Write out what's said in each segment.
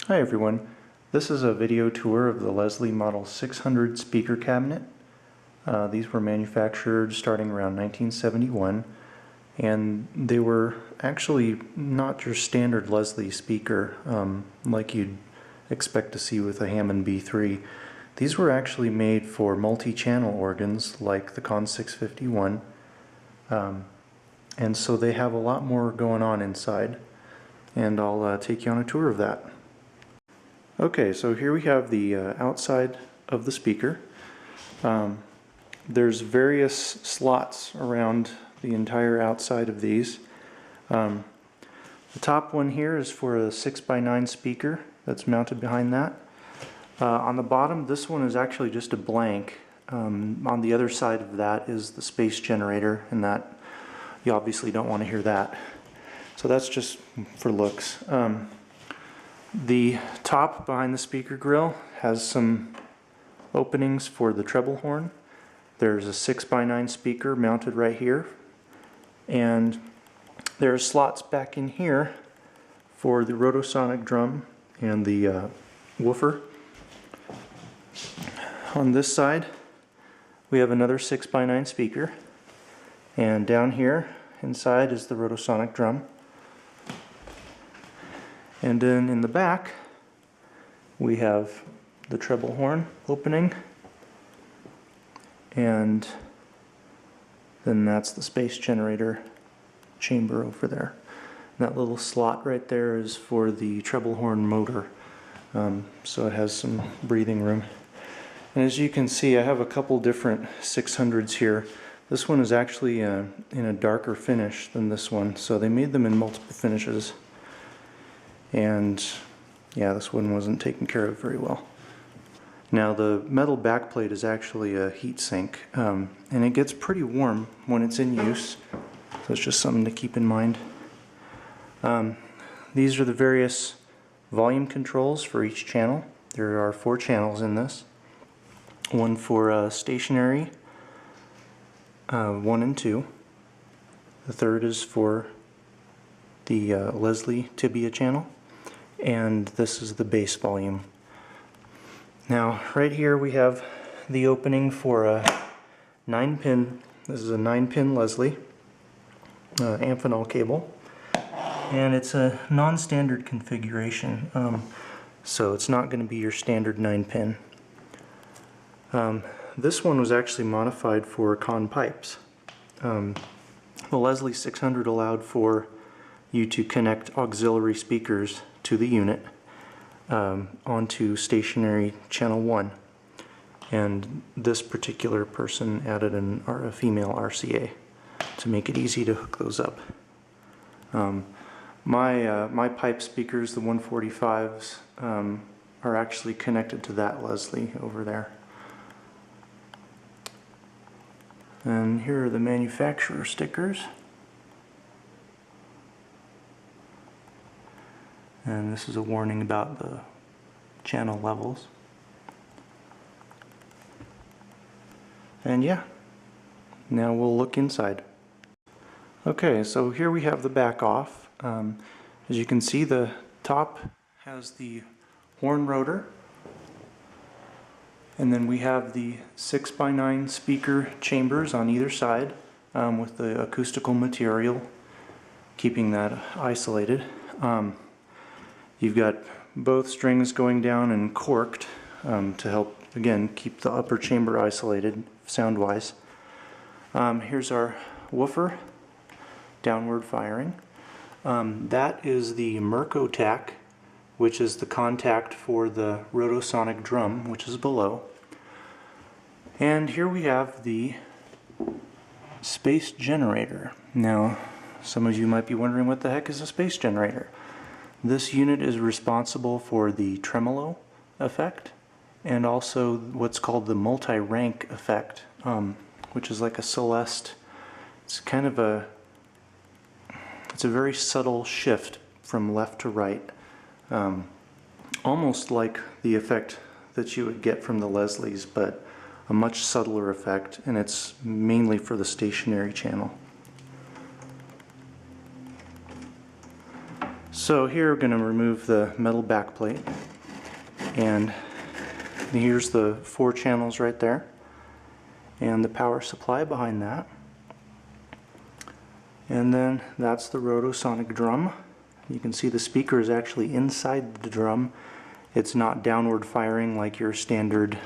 Hi everyone, this is a video tour of the Leslie Model 600 speaker cabinet. These were manufactured starting around 1971, and they were actually not your standard Leslie speaker like you'd expect to see with a Hammond B3. These were actually made for multi-channel organs like the Conn 651, and so they have a lot more going on inside, and I'll take you on a tour of that. Okay, so here we have the outside of the speaker. There's various slots around the entire outside of these. The top one here is for a 6x9 speaker that's mounted behind that. On the bottom, this one is actually just a blank. On the other side of that is the space generator, and that you obviously don't want to hear that. So that's just for looks. The top behind the speaker grill has some openings for the treble horn. There's a 6x9 speaker mounted right here, and there are slots back in here for the rotosonic drum and the woofer. On this side we have another 6x9 speaker, and down here inside is the rotosonic drum. And then in the back we have the treble horn opening, and then that's the space generator chamber over there. And that little slot right there is for the treble horn motor, so it has some breathing room. And as you can see, I have a couple different 600s here. This one is actually in a darker finish than this one, so they made them in multiple finishes. And yeah, this one wasn't taken care of very well. Now the metal backplate is actually a heat sink, and it gets pretty warm when it's in use, so it's just something to keep in mind. These are the various volume controls for each channel. There are 4 channels in this. One for stationary, 1 and 2. The third is for the Leslie Tibia channel, and this is the bass volume. Now right here we have the opening for a 9-pin, this is a 9-pin Leslie Amphenol cable, and it's a non-standard configuration, so it's not going to be your standard 9-pin. This one was actually modified for Conn pipes. The Leslie 600 allowed for you to connect auxiliary speakers to the unit onto stationary channel 1, and this particular person added a female RCA to make it easy to hook those up. My pipe speakers, the 145s, are actually connected to that Leslie over there. And here are the manufacturer stickers. And this is a warning about the channel levels. And yeah, now we'll look inside. Okay, so here we have the back off. As you can see, the top has the horn rotor, and then we have the 6x9 speaker chambers on either side with the acoustical material keeping that isolated. You've got both strings going down and corked to help, again, keep the upper chamber isolated sound-wise. Here's our woofer, downward firing. That is the Mercotac, which is the contact for the rotosonic drum, which is below. And here we have the space generator. Now, some of you might be wondering, what the heck is a space generator? This unit is responsible for the tremolo effect, and also what's called the multi-rank effect, which is like a Celeste. It's kind of it's a very subtle shift from left to right, almost like the effect that you would get from the Leslies, but a much subtler effect, and it's mainly for the stationary channel. So here we're going to remove the metal backplate, and here's the 4 channels right there and the power supply behind that, and then that's the rotosonic drum. You can see the speaker is actually inside the drum. It's not downward firing like your standard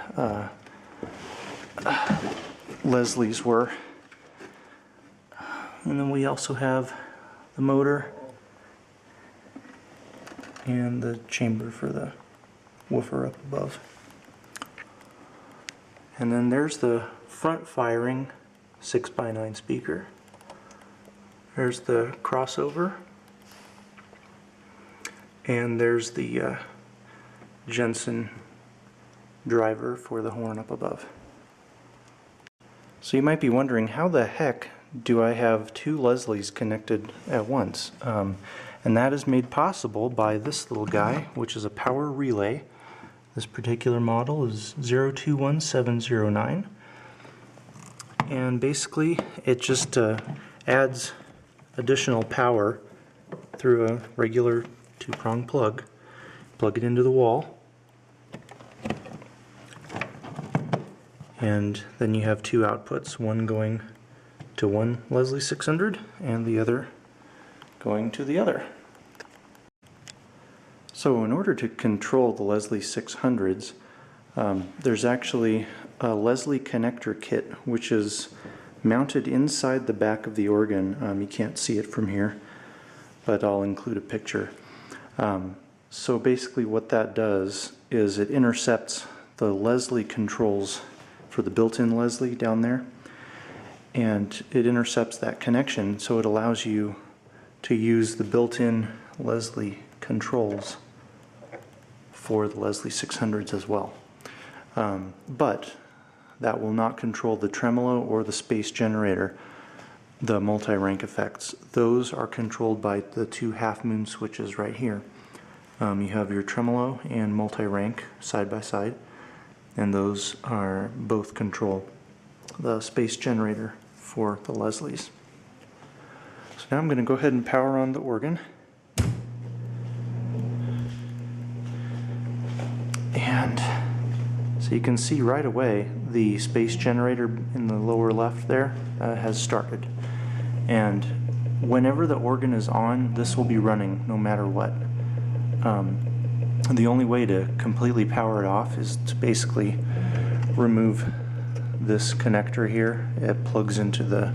Leslie's were. And then we also have the motor and the chamber for the woofer up above. And then there's the front firing 6x9 speaker. There's the crossover, and there's the Jensen driver for the horn up above. So you might be wondering, how the heck do I have 2 Leslies connected at once? And that is made possible by this little guy, which is a power relay. This particular model is 021709. And basically it just adds additional power through a regular 2-prong plug. Plug it into the wall, and then you have 2 outputs, one going to one Leslie 600 and the other going to the other. So in order to control the Leslie 600s, there's actually a Leslie connector kit which is mounted inside the back of the organ. You can't see it from here, but I'll include a picture. So basically what that does is it intercepts the Leslie controls for the built-in Leslie down there, and it intercepts that connection, so it allows you to use the built-in Leslie controls for the Leslie 600s as well. But that will not control the tremolo or the space generator, the multi-rank effects. Those are controlled by the 2 half-moon switches right here. You have your tremolo and multi-rank side by side, and those are both control the space generator for the Leslies. So now I'm going to go ahead and power on the organ. And so you can see right away the space generator in the lower left there has started. And whenever the organ is on, this will be running no matter what. The only way to completely power it off is to basically remove this connector here. It plugs into the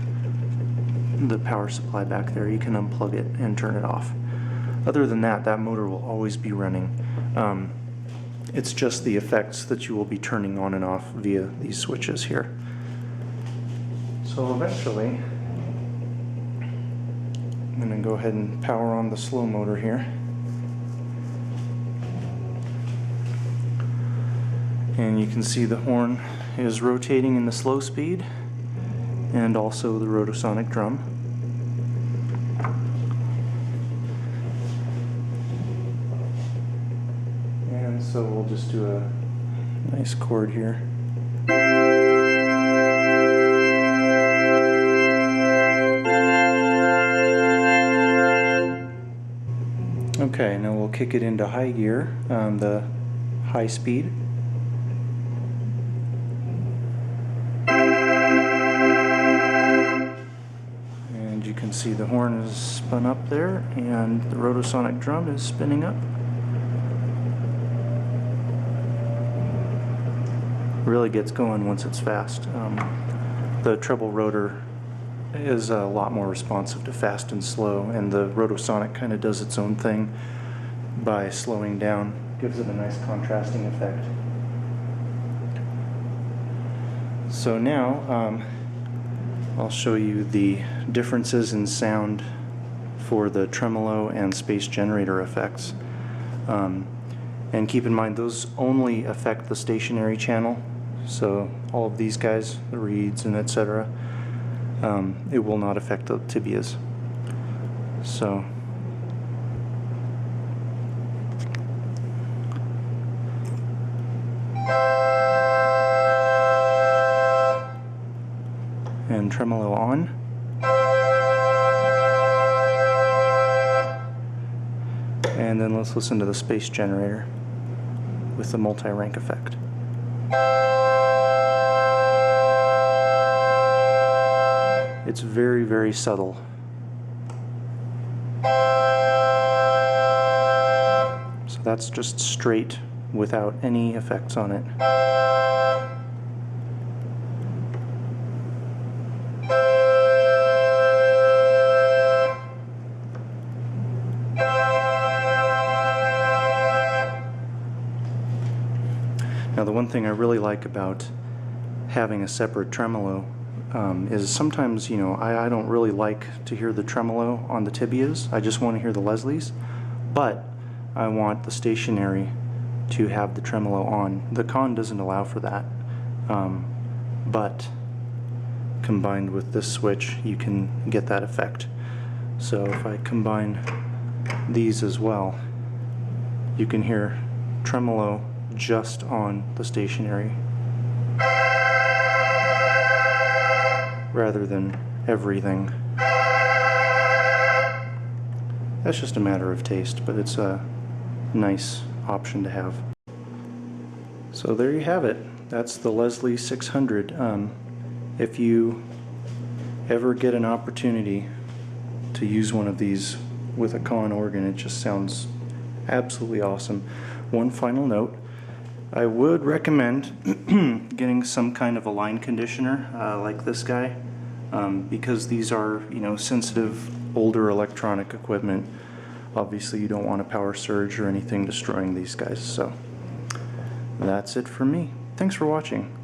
power supply back there. You can unplug it and turn it off. Other than that, that motor will always be running. It's just the effects that you will be turning on and off via these switches here. So eventually, I'm going to go ahead and power on the slow motor here. And you can see the horn is rotating in the slow speed, and also the rotosonic drum. And so we'll just do a nice chord here. Okay, now we'll kick it into high gear, the high speed. And you can see the horn is spun up there, and the rotosonic drum is spinning up. Really gets going once it's fast. The treble rotor is a lot more responsive to fast and slow, and the rotosonic kind of does its own thing by slowing down. Gives it a nice contrasting effect. So now I'll show you the differences in sound for the tremolo and space generator effects. And keep in mind, those only affect the stationary channel. So all of these guys, the reeds and etc., it will not affect the tibias. So and tremolo on. And then let's listen to the space generator with the multi-rank effect. It's very, very subtle. So that's just straight without any effects on it. Now the one thing I really like about having a separate tremolo is sometimes, you know, I don't really like to hear the tremolo on the tibias. I just want to hear the Leslies, but I want the stationary to have the tremolo on. The Conn doesn't allow for that, but combined with this switch you can get that effect. So if I combine these as well, you can hear tremolo just on the stationary rather than everything. That's just a matter of taste, but it's a nice option to have. So there you have it. That's the Leslie 600. If you ever get an opportunity to use one of these with a Conn organ, it just sounds absolutely awesome. One final note, I would recommend getting some kind of a line conditioner like this guy, because these are, you know, sensitive older electronic equipment. Obviously you don't want a power surge or anything destroying these guys. So that's it for me. Thanks for watching.